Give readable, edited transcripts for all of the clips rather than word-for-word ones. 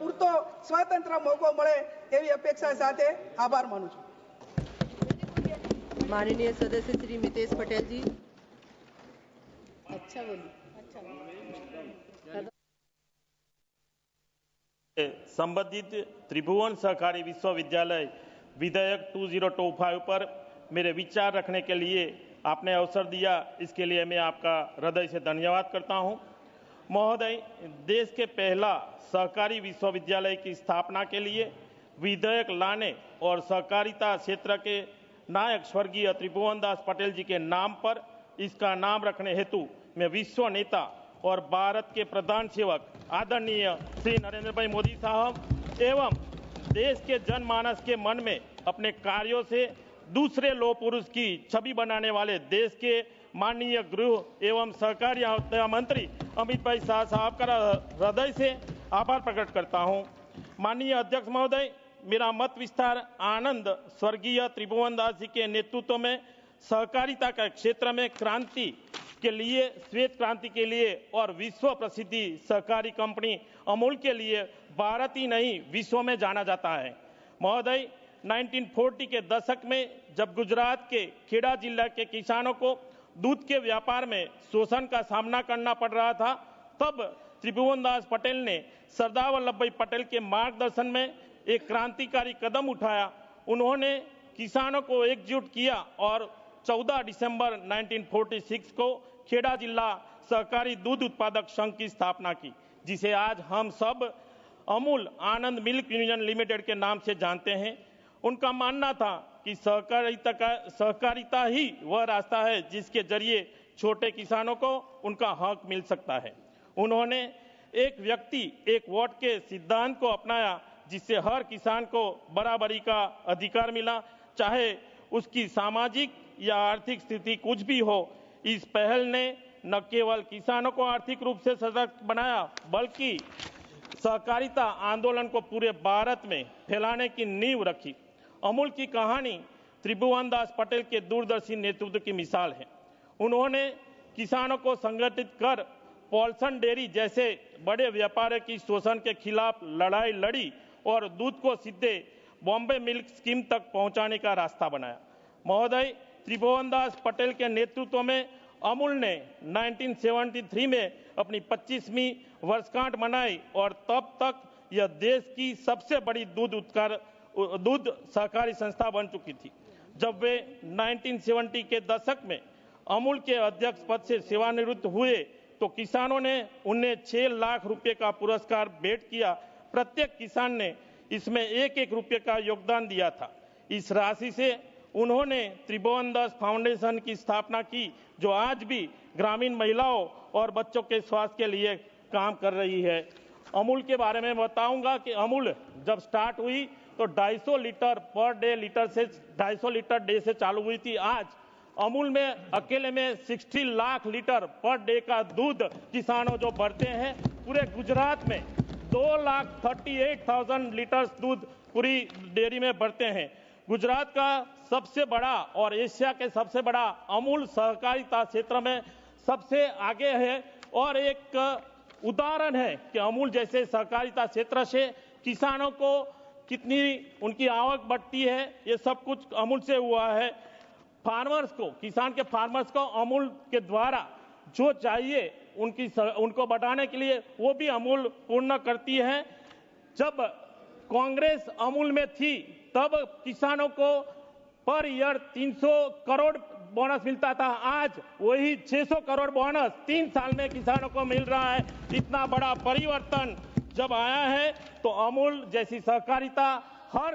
પૂરતો સ્વતંત્ર મોકો મળે એવી અપેક્ષા સાથે આભાર માનું છું। माननीय सदस्य श्री मितेश पटेल जी। अच्छा बोलिए। संबंधित त्रिभुवन सहकारी विश्वविद्यालय विधेयक 2025 पर मेरे विचार रखने के लिए आपने अवसर दिया, इसके लिए मैं आपका हृदय से धन्यवाद करता हूं। महोदय, देश के पहला सहकारी विश्वविद्यालय की स्थापना के लिए विधेयक लाने और सहकारिता क्षेत्र के नायक स्वर्गीय त्रिभुवन दास पटेल जी के नाम पर इसका नाम रखने हेतु मैं विश्व नेता और भारत के प्रधान सेवक आदरणीय श्री नरेंद्र भाई मोदी साहब एवं देश के जनमानस के मन में अपने कार्यों से दूसरे लोह पुरुष की छवि बनाने वाले देश के माननीय गृह एवं सहकारिता मंत्री अमित भाई शाह साहब का हृदय से आभार प्रकट करता हूं। माननीय अध्यक्ष महोदय, मेरा मत विस्तार आनंद स्वर्गीय त्रिभुवन दास जी के नेतृत्व में सहकारिता का क्षेत्र में क्रांति के लिए, श्वेत क्रांति के लिए और विश्व प्रसिद्धि सहकारी कंपनी अमूल के लिए भारत ही नहीं विश्व में जाना जाता है। महोदय, 1940 के दशक में जब गुजरात के खेड़ा जिला के किसानों को दूध के व्यापार में शोषण का सामना करना पड़ रहा था, तब त्रिभुवन दास पटेल ने सरदार वल्लभ भाई पटेल के मार्गदर्शन में एक क्रांतिकारी कदम उठाया। उन्होंने किसानों को एकजुट किया और 14 दिसंबर 1946 को खेड़ा जिला सहकारी दूध उत्पादक संघ की स्थापना की, जिसे आज हम सब अमूल आनंद मिल्क यूनियन लिमिटेड के नाम से जानते हैं। उनका मानना था कि सहकारिता ही वह रास्ता है जिसके जरिए छोटे किसानों को उनका हक मिल सकता है। उन्होंने एक व्यक्ति एक वोट के सिद्धांत को अपनाया, जिससे हर किसान को बराबरी का अधिकार मिला, चाहे उसकी सामाजिक या आर्थिक स्थिति कुछ भी हो। इस पहल ने न केवल किसानों को आर्थिक रूप से सशक्त बनाया, बल्कि सहकारिता आंदोलन को पूरे भारत में फैलाने की नींव रखी। अमूल की कहानी त्रिभुवन दास पटेल के दूरदर्शी नेतृत्व की मिसाल है। उन्होंने किसानों को संगठित कर पॉल्सन डेयरी जैसे बड़े व्यापारियों की शोषण के खिलाफ लड़ाई लड़ी और दूध को सीधे बॉम्बे मिल्क स्कीम तक पहुंचाने का रास्ता बनाया। महोदय, त्रिभुवन दास पटेल के नेतृत्व में अमूल ने 1973 में अपनी 25वीं वर्षगांठ मनाई और तब तक यह देश की सबसे बड़ी दूध सहकारी संस्था बन चुकी थी। जब वे 1970 के दशक में अमूल के अध्यक्ष पद से सेवानिवृत्त हुए तो किसानों ने उन्हें 6 लाख रुपए का पुरस्कार भेंट किया। प्रत्येक किसान ने इसमें 1-1 रुपये का योगदान दिया था। इस राशि से उन्होंने त्रिभुवन दास फाउंडेशन की स्थापना की, जो आज भी ग्रामीण महिलाओं और बच्चों के स्वास्थ्य के लिए काम कर रही है। अमूल के बारे में बताऊंगा कि अमूल जब स्टार्ट हुई तो 250 लीटर पर डे से 250 लीटर डे से चालू हुई थी। आज अमूल में अकेले में 60 लाख लीटर पर डे का दूध किसानों जो भरते हैं, पूरे गुजरात में 2,38,000 लीटर दूध पूरी डेयरी में भरते हैं। गुजरात का सबसे बड़ा और एशिया के सबसे बड़ा अमूल सहकारिता क्षेत्र में सबसे आगे है और एक उदाहरण है कि अमूल जैसे सहकारिता क्षेत्र से किसानों को कितनी उनकी आवक बढ़ती है। ये सब कुछ अमूल से हुआ है। फार्मर्स को, किसान के फार्मर्स को अमूल के द्वारा जो चाहिए उनको बढ़ाने के लिए वो भी अमूल पूर्ण करती है। जब कांग्रेस अमूल में थी तब किसानों को पर ईयर 300 करोड़ बोनस मिलता था। आज वही 600 करोड़ बोनस 3 साल में किसानों को मिल रहा है। इतना बड़ा परिवर्तन जब आया है तो अमूल जैसी सहकारिता हर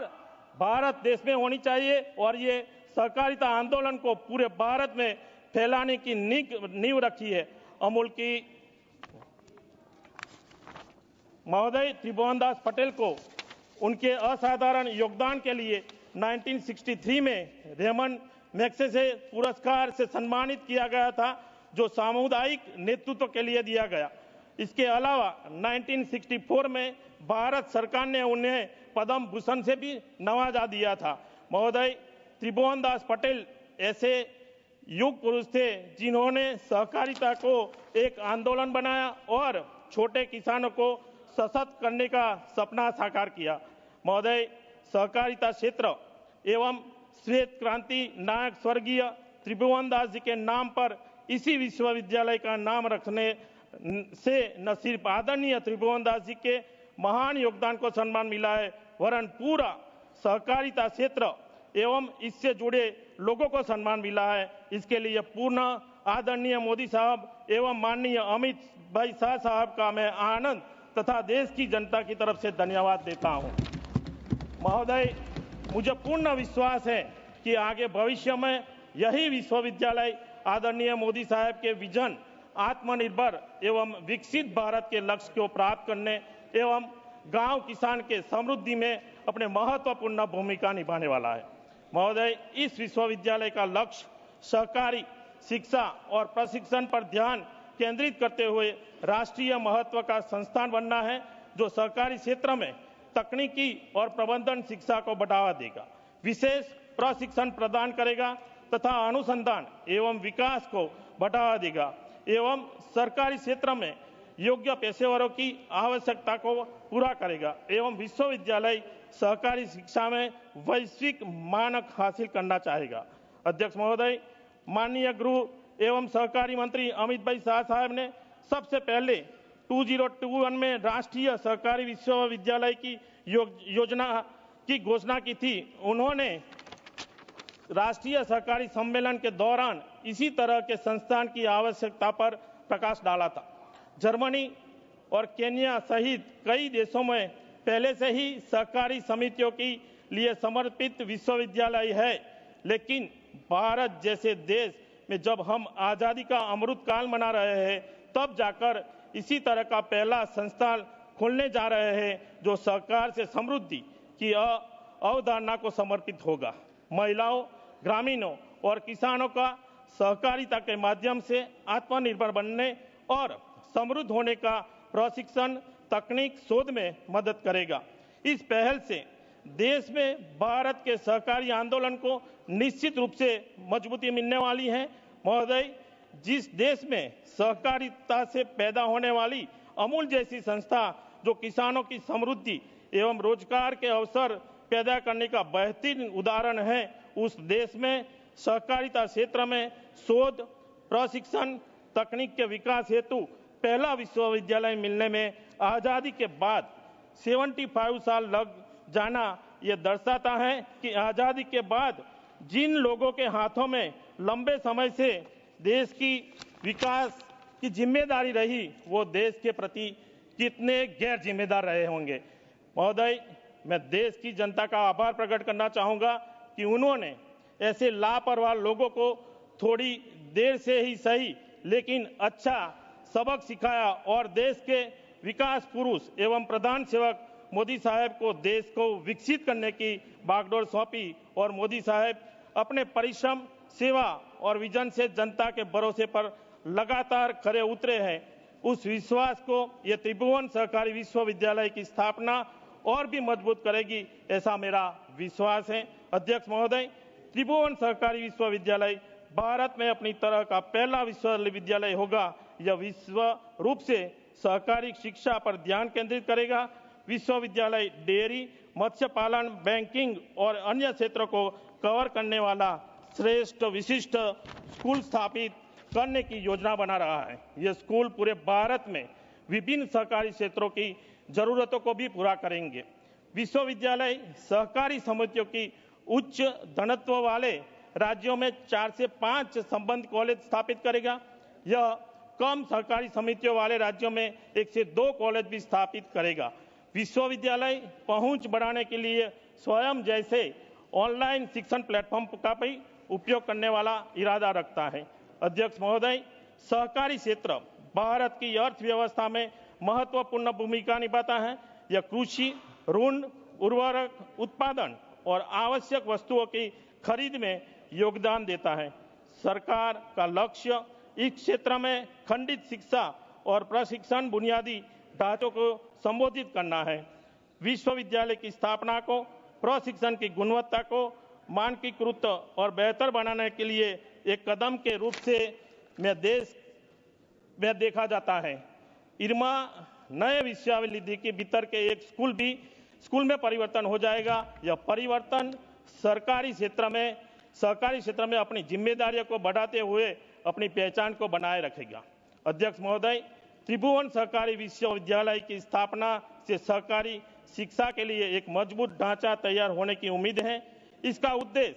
भारत देश में होनी चाहिए और ये सहकारिता आंदोलन को पूरे भारत में फैलाने की नींव रखी है। अमूल की महोदय त्रिभुवन दास पटेल को उनके असाधारण योगदान के लिए 1963 में रेमन मैग्सेसे पुरस्कार से सम्मानित किया गया था, जो सामुदायिक नेतृत्व के लिए दिया गया। इसके अलावा 1964 में भारत सरकार ने उन्हें पद्म भूषण से भी नवाजा दिया था। महोदय, त्रिभुवन दास पटेल ऐसे युग पुरुष थे जिन्होंने सहकारिता को एक आंदोलन बनाया और छोटे किसानों को सशक्त करने का सपना साकार किया। महोदय, सहकारिता क्षेत्र एवं श्वेत क्रांति नायक स्वर्गीय त्रिभुवन दास जी के नाम पर इसी विश्वविद्यालय का नाम रखने से न सिर्फ आदरणीय त्रिभुवन दास जी के महान योगदान को सम्मान मिला है, वरन पूरा सहकारिता क्षेत्र एवं इससे जुड़े लोगों को सम्मान मिला है। इसके लिए पूर्ण आदरणीय मोदी साहब एवं माननीय अमित भाई शाह साहब का मैं आनंद तथा देश की जनता की तरफ से धन्यवाद देता हूं। महोदय, मुझे पूर्ण विश्वास है कि आगे भविष्य में यही विश्वविद्यालय आदरणीय मोदी साहब के विजन आत्मनिर्भर एवं विकसित भारत के लक्ष्य को प्राप्त करने एवं गांव किसान के समृद्धि में अपने महत्वपूर्ण भूमिका निभाने वाला है। महोदय, इस विश्वविद्यालय का लक्ष्य सहकारी शिक्षा और प्रशिक्षण पर ध्यान केंद्रित करते हुए राष्ट्रीय महत्व का संस्थान बनना है, जो सहकारी क्षेत्र में तकनीकी और प्रबंधन शिक्षा को बढ़ावा देगा, विशेष प्रशिक्षण प्रदान करेगा तथा अनुसंधान एवं विकास को बढ़ावा देगा एवं सरकारी क्षेत्र में योग्य पेशेवरों की आवश्यकता को पूरा करेगा एवं विश्वविद्यालय सहकारी शिक्षा में वैश्विक मानक हासिल करना चाहेगा। अध्यक्ष महोदय, माननीय गृह एवं सहकारी मंत्री अमित भाई शाह साहब ने सबसे पहले 2021 में राष्ट्रीय सहकारी विश्वविद्यालय की योजना की घोषणा की थी। उन्होंने राष्ट्रीय सहकारी सम्मेलन के दौरान इसी तरह के संस्थान की आवश्यकता पर प्रकाश डाला था। जर्मनी और केन्या सहित कई देशों में पहले से ही सहकारी समितियों के लिए समर्पित विश्वविद्यालय है, लेकिन भारत जैसे देश में जब हम आजादी का अमृत काल मना रहे हैं, तब जाकर इसी तरह का पहला संस्थान खुलने जा रहे हैं, जो सहकार से समृद्धि की अवधारणा को समर्पित होगा। महिलाओं, ग्रामीणों और किसानों का सहकारिता के माध्यम से आत्मनिर्भर बनने और समृद्ध होने का प्रशिक्षण तकनीक शोध में मदद करेगा। इस पहल से देश में भारत के सहकारी आंदोलन को निश्चित रूप से मजबूती मिलने वाली है। महोदय, जिस देश में सहकारिता से पैदा होने वाली अमूल जैसी संस्था जो किसानों की समृद्धि एवं रोजगार के अवसर पैदा करने का बेहतरीन उदाहरण है, उस देश में सहकारिता क्षेत्र में शोध, प्रशिक्षण, तकनीक के विकास हेतु पहला विश्वविद्यालय मिलने में आजादी के बाद 75 साल लग जाना यह दर्शाता है कि आजादी के बाद जिन लोगों के हाथों में लंबे समय से देश की विकास की जिम्मेदारी रही, वो देश के प्रति कितने गैर जिम्मेदार रहे होंगे। महोदय, मैं देश की जनता का आभार प्रकट करना चाहूंगा कि उन्होंने ऐसे लापरवाह लोगों को थोड़ी देर से ही सही लेकिन अच्छा सबक सिखाया और देश के विकास पुरुष एवं प्रधान सेवक मोदी साहब को देश को विकसित करने की बागडोर सौंपी और मोदी साहब अपने परिश्रम, सेवा और विजन से जनता के भरोसे पर लगातार खरे उतरे हैं। उस विश्वास को ये त्रिभुवन सहकारी विश्वविद्यालय की स्थापना और भी मजबूत करेगी, ऐसा मेरा विश्वास है। अध्यक्ष महोदय, त्रिभुवन सहकारी विश्वविद्यालय भारत में अपनी तरह का पहला विश्वविद्यालय होगा। यह विश्व रूप से सहकारी शिक्षा पर ध्यान केंद्रित करेगा। विश्वविद्यालय डेयरी, मत्स्य पालन, बैंकिंग और अन्य क्षेत्रों को कवर करने वाला श्रेष्ठ विशिष्ट स्कूल स्थापित करने की योजना बना रहा है। यह स्कूल पूरे भारत में विभिन्न सहकारी क्षेत्रों की जरूरतों को भी पूरा करेंगे। विश्वविद्यालय सहकारी समितियों की उच्च घनत्व वाले राज्यों में 4 से 5 संबंध कॉलेज स्थापित करेगा। यह कम सहकारी समितियों वाले राज्यों में 1 से 2 कॉलेज भी स्थापित करेगा। विश्वविद्यालय पहुंच बढ़ाने के लिए स्वयं जैसे ऑनलाइन शिक्षण प्लेटफॉर्म का भी उपयोग करने वाला इरादा रखता है। अध्यक्ष महोदय, सहकारी क्षेत्र भारत की अर्थव्यवस्था में महत्वपूर्ण भूमिका निभाता है। यह कृषि, ऋण, उर्वरक उत्पादन और आवश्यक वस्तुओं की खरीद में योगदान देता है। सरकार का लक्ष्य इस क्षेत्र में खंडित शिक्षा और प्रशिक्षण बुनियादी ढांचों को संबोधित करना है। विश्वविद्यालय की स्थापना को प्रशिक्षण की गुणवत्ता को मानकीकृत और बेहतर बनाने के लिए एक कदम के रूप से में देखा जाता है। इरमा नए विश्वविद्यालय के भीतर के एक स्कूल में परिवर्तन हो जाएगा। यह परिवर्तन सहकारी क्षेत्र में अपनी जिम्मेदारियों को बढ़ाते हुए अपनी पहचान को बनाए रखेगा। अध्यक्ष महोदय, त्रिभुवन सहकारी विश्वविद्यालय की स्थापना से सहकारी शिक्षा के लिए एक मजबूत ढांचा तैयार होने की उम्मीद है। इसका उद्देश्य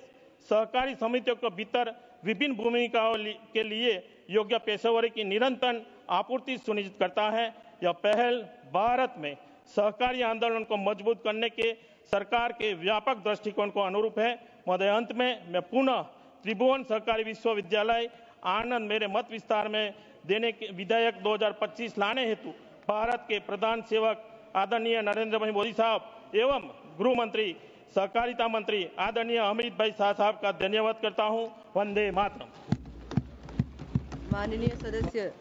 सहकारी समितियों के भीतर विभिन्न भूमिकाओं के लिए योग्य पेशेवरों की निरंतर आपूर्ति सुनिश्चित करता है। यह पहल भारत में सहकारी आंदोलन को मजबूत करने के सरकार के व्यापक दृष्टिकोण को अनुरूप है। महोदय, अंत में मैं पुनः त्रिभुवन सहकारी विश्वविद्यालय आनंद मेरे मत विस्तार में देने के विधेयक 2025 लाने हेतु भारत के प्रधान सेवक आदरणीय नरेंद्र भाई मोदी साहब एवं गृह मंत्री सहकारिता मंत्री आदरणीय अमृत भाई शाह साहब का धन्यवाद करता हूं। वंदे मातरम। माननीय सदस्य